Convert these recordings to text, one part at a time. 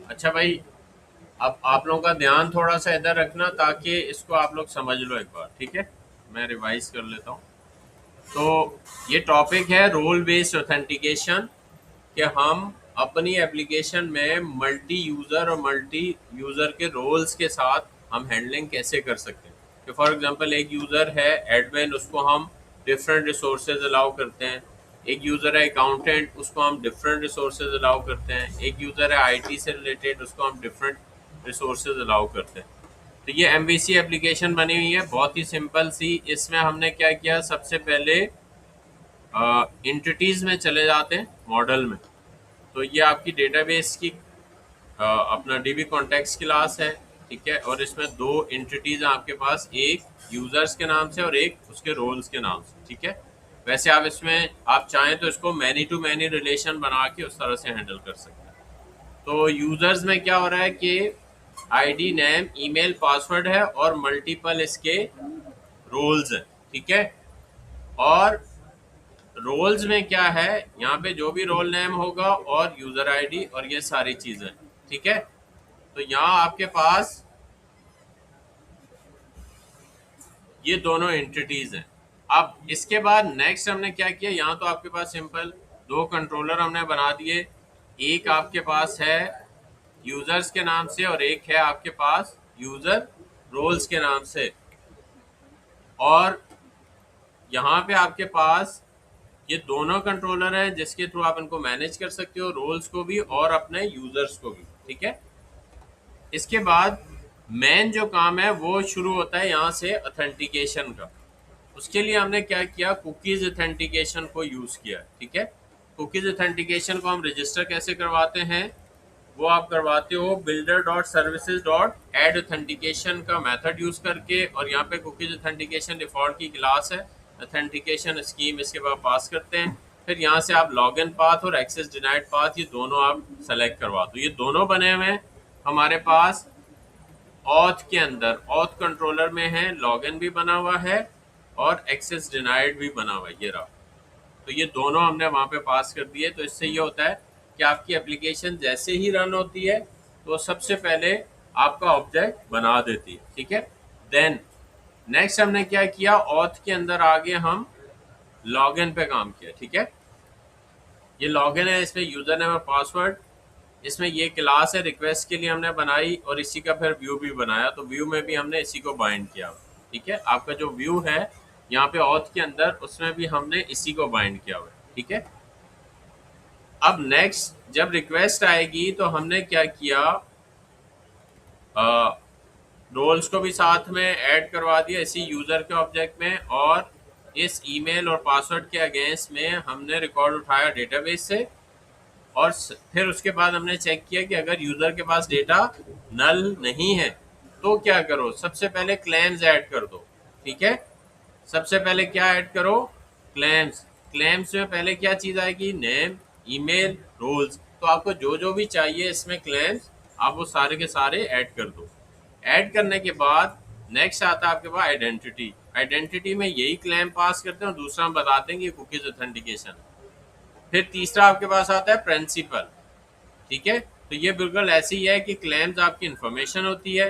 अच्छा भाई, अब आप लोगों का ध्यान थोड़ा सा इधर रखना ताकि इसको आप लोग समझ लो एक बार, ठीक है। मैं रिवाइज कर लेता हूँ। तो ये टॉपिक है रोल बेस्ड ऑथेंटिकेशन, कि हम अपनी एप्लीकेशन में मल्टी यूज़र और मल्टी यूज़र के रोल्स के साथ हम हैंडलिंग कैसे कर सकते हैं। कि फॉर एग्जांपल एक यूज़र है एडमिन, उसको हम डिफरेंट रिसोर्सेज अलाउ करते हैं। एक यूज़र है अकाउंटेंट, उसको हम डिफरेंट रिसोर्सेज अलाउ करते हैं। एक यूज़र है आईटी से रिलेटेड, उसको हम डिफरेंट रिसोर्सेज अलाउ करते हैं। तो ये एमवीसी एप्लीकेशन बनी हुई है, बहुत ही सिंपल सी। इसमें हमने क्या किया, सबसे पहले इंटिटीज़ में चले जाते हैं मॉडल में। तो ये आपकी डेटाबेस की अपना डीबी कॉन्टेक्ट्स क्लास है, ठीक है। और इसमें दो एंटिटीज हैं आपके पास, एक यूजर्स के नाम से और एक उसके रोल्स के नाम से, ठीक है। वैसे आप इसमें आप चाहें तो इसको मैनी टू मैनी रिलेशन बना के उस तरह से हैंडल कर सकते हैं। तो यूजर्स में क्या हो रहा है कि आईडी, नेम, ईमेल, पासवर्ड है और मल्टीपल इसके रोल्स हैं, ठीक है। और रोल्स में क्या है, यहाँ पे जो भी रोल नेम होगा और यूजर आईडी और ये सारी चीजें, ठीक है। तो यहाँ आपके पास ये दोनों एंटिटीज हैं। अब इसके बाद नेक्स्ट हमने क्या किया, यहाँ तो आपके पास सिंपल दो कंट्रोलर हमने बना दिए। एक आपके पास है यूजर्स के नाम से और एक है आपके पास यूजर रोल्स के नाम से। और यहाँ पे आपके पास ये दोनों कंट्रोलर हैं जिसके थ्रू आप इनको मैनेज कर सकते हो, रोल्स को भी और अपने यूजर्स को भी, ठीक है। इसके बाद मेन जो काम है वो शुरू होता है यहाँ से ऑथेंटिकेशन का। उसके लिए हमने क्या किया, कुकीज ऑथेंटिकेशन को यूज किया, ठीक है। कुकीज ऑथेंटिकेशन को हम रजिस्टर कैसे करवाते हैं, वो आप करवाते हो builder dot services dot add authentication का मेथड यूज करके। और यहाँ पे कुकीज ऑथेंटिकेशन डिफॉल्ट की क्लास है, ऑथेंटिकेशन स्कीम इसके बाद पास करते हैं। फिर यहाँ से आप लॉगिन पाथ और एक्सेस डिनाइड पाथ, ये दोनों आप सेलेक्ट करवा दो। ये दोनों बने हुए हैं हमारे पास ऑथ के अंदर, ऑथ कंट्रोलर में है, लॉगिन भी बना हुआ है और एक्सेस डिनाइड भी बना हुआ है, ये रहा। तो ये दोनों हमने वहाँ पे पास कर दिए। तो इससे ये होता है कि आपकी एप्लीकेशन जैसे ही रन होती है तो सबसे पहले आपका ऑब्जेक्ट बना देती है, ठीक है। देन नेक्स्ट हमने क्या किया, ऑथ के अंदर आगे हम लॉगिन पे काम किया, ठीक है। ये लॉगिन है, इसमें यूजर नेम और पासवर्ड, इसमें ये क्लास है रिक्वेस्ट के लिए हमने बनाई और इसी का फिर व्यू भी बनाया। तो व्यू में भी हमने इसी को बाइंड किया, ठीक है। आपका जो व्यू है यहाँ पे ऑथ के अंदर, उसमें भी हमने इसी को बाइंड किया हुआ है, ठीक है। अब नेक्स्ट जब रिक्वेस्ट आएगी तो हमने क्या किया, रोल्स को भी साथ में ऐड करवा दिया इसी यूजर के ऑब्जेक्ट में। और इस ईमेल और पासवर्ड के अगेंस्ट में हमने रिकॉर्ड उठाया डेटाबेस से। और फिर उसके बाद हमने चेक किया कि अगर यूजर के पास डेटा नल नहीं है तो क्या करो, सबसे पहले क्लेम्स ऐड कर दो, ठीक है। सबसे पहले क्या ऐड करो, क्लेम्स। क्लेम्स में पहले क्या चीज आएगी, नेम, ईमेल, रोल्स। तो आपको जो जो भी चाहिए इसमें क्लेम्स, आप वो सारे के सारे ऐड कर दो। ऐड करने के बाद नेक्स्ट आता है आपके पास आइडेंटिटी। आइडेंटिटी में यही क्लेम पास करते हैं और दूसरा हम बताते हैं कि कुकीज ऑथेंटिकेशन। फिर तीसरा आपके पास आता है प्रिंसिपल, ठीक है। तो ये बिल्कुल ऐसी ही है कि क्लेम्स आपकी इंफॉर्मेशन होती है।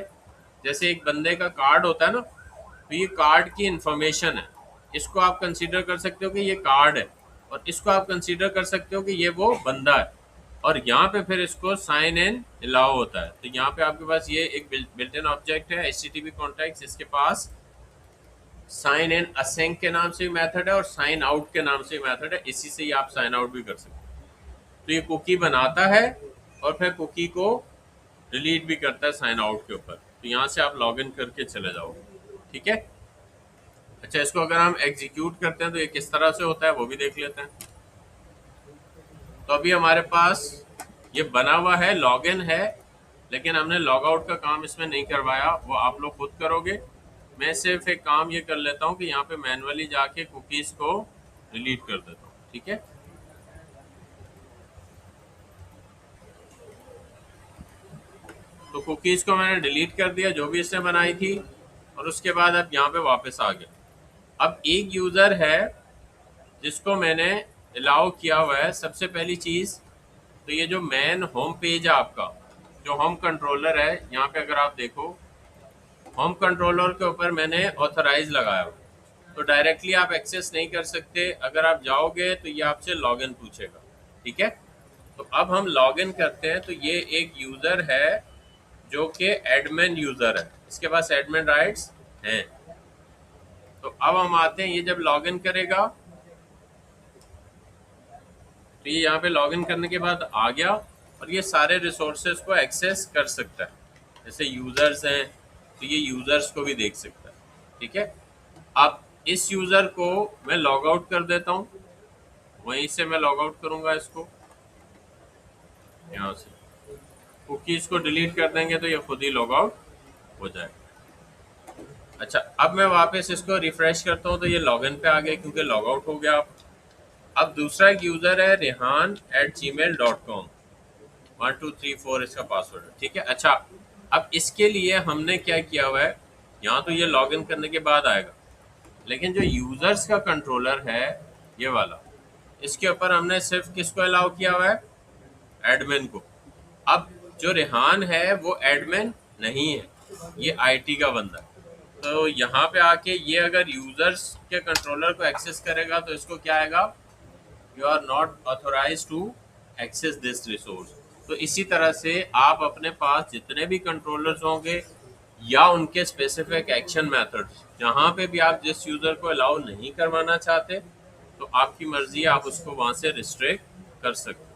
जैसे एक बंदे का कार्ड होता है ना, तो ये कार्ड की इंफॉर्मेशन है। इसको आप कंसीडर कर सकते हो कि ये कार्ड है, और इसको आप कंसीडर कर सकते हो कि ये वो बंदा है। और यहाँ पे फिर इसको साइन इन अलाउ होता है। तो यहाँ पे आपके पास ये एक बिल्ट इन ऑब्जेक्ट है HTTP कॉन्टैक्ट्स, इसके पास साइन इन असेंक के नाम से भी मेथड है और साइन आउट के नाम से भी मेथड है। इसी से ही आप साइन आउट भी कर सकते हो। तो ये कुकी बनाता है और फिर कुकी को डिलीट भी करता है साइन आउट के ऊपर। तो यहाँ से आप लॉग इन करके चले जाओगे, ठीक है। अच्छा, इसको अगर हम एग्जीक्यूट करते हैं तो ये किस तरह से होता है वो भी देख लेते हैं। तो अभी हमारे पास ये बना हुआ है, लॉगिन है, लेकिन हमने लॉग आउट का काम इसमें नहीं करवाया, वो आप लोग खुद करोगे। मैं सिर्फ एक काम ये कर लेता हूँ कि यहाँ पे मैनुअली जाके कुकीज़ को डिलीट कर देता हूँ, ठीक है। तो कुकीज़ को मैंने डिलीट कर दिया जो भी इसने बनाई थी, और उसके बाद अब यहाँ पे वापस आ गया। अब एक यूज़र है जिसको मैंने अलाउ किया हुआ है। सबसे पहली चीज़ तो ये जो मेन होम पेज है आपका, जो होम कंट्रोलर है, यहाँ पे अगर आप देखो होम कंट्रोलर के ऊपर मैंने ऑथराइज लगाया हुआ, तो डायरेक्टली आप एक्सेस नहीं कर सकते। अगर आप जाओगे तो ये आपसे लॉगिन पूछेगा, ठीक है। तो अब हम लॉगिन करते हैं, तो ये एक यूजर है जो कि एडमिन यूजर है, इसके पास एडमिन राइट्स हैं। तो अब हम आते हैं, ये जब लॉगिन करेगा तो ये यहाँ पे लॉगिन करने के बाद आ गया और ये सारे रिसोर्सेज को एक्सेस कर सकता है। जैसे यूजर्स हैं तो ये यूजर्स को भी देख सकता है, ठीक है। अब इस यूजर को मैं लॉग आउट कर देता हूँ, वहीं से मैं लॉग आउट करूंगा इसको, यहाँ से कुकीज को डिलीट कर देंगे तो ये खुद ही लॉग आउट हो जाएगा। अच्छा, अब मैं वापस इसको रिफ्रेश करता हूँ तो ये लॉगिन पे आ गया क्योंकि लॉग आउट हो गया। अब दूसरा एक यूजर है rehan@gmail.com, 1234 इसका पासवर्ड है, ठीक है। अच्छा, अब इसके लिए हमने क्या किया हुआ है, यहाँ तो ये लॉगिन करने के बाद आएगा, लेकिन जो यूजर्स का कंट्रोलर है ये वाला, इसके ऊपर हमने सिर्फ किसको अलाउ किया हुआ है, एडमिन को। अब जो रेहान है वो एडमिन नहीं है, ये आईटी का बंदा है। तो यहाँ पे आके ये अगर यूजर्स के कंट्रोलर को एक्सेस करेगा तो इसको क्या आएगा, you are not authorise to access this resource. तो इसी तरह से आप अपने पास जितने भी कंट्रोलर्स होंगे या उनके स्पेसिफिक एक्शन मेथड्स, जहाँ पे भी आप जिस यूजर को अलाउ नहीं करवाना चाहते तो आपकी मर्जी है, आप उसको वहाँ से रिस्ट्रिक्ट कर सकते हैं।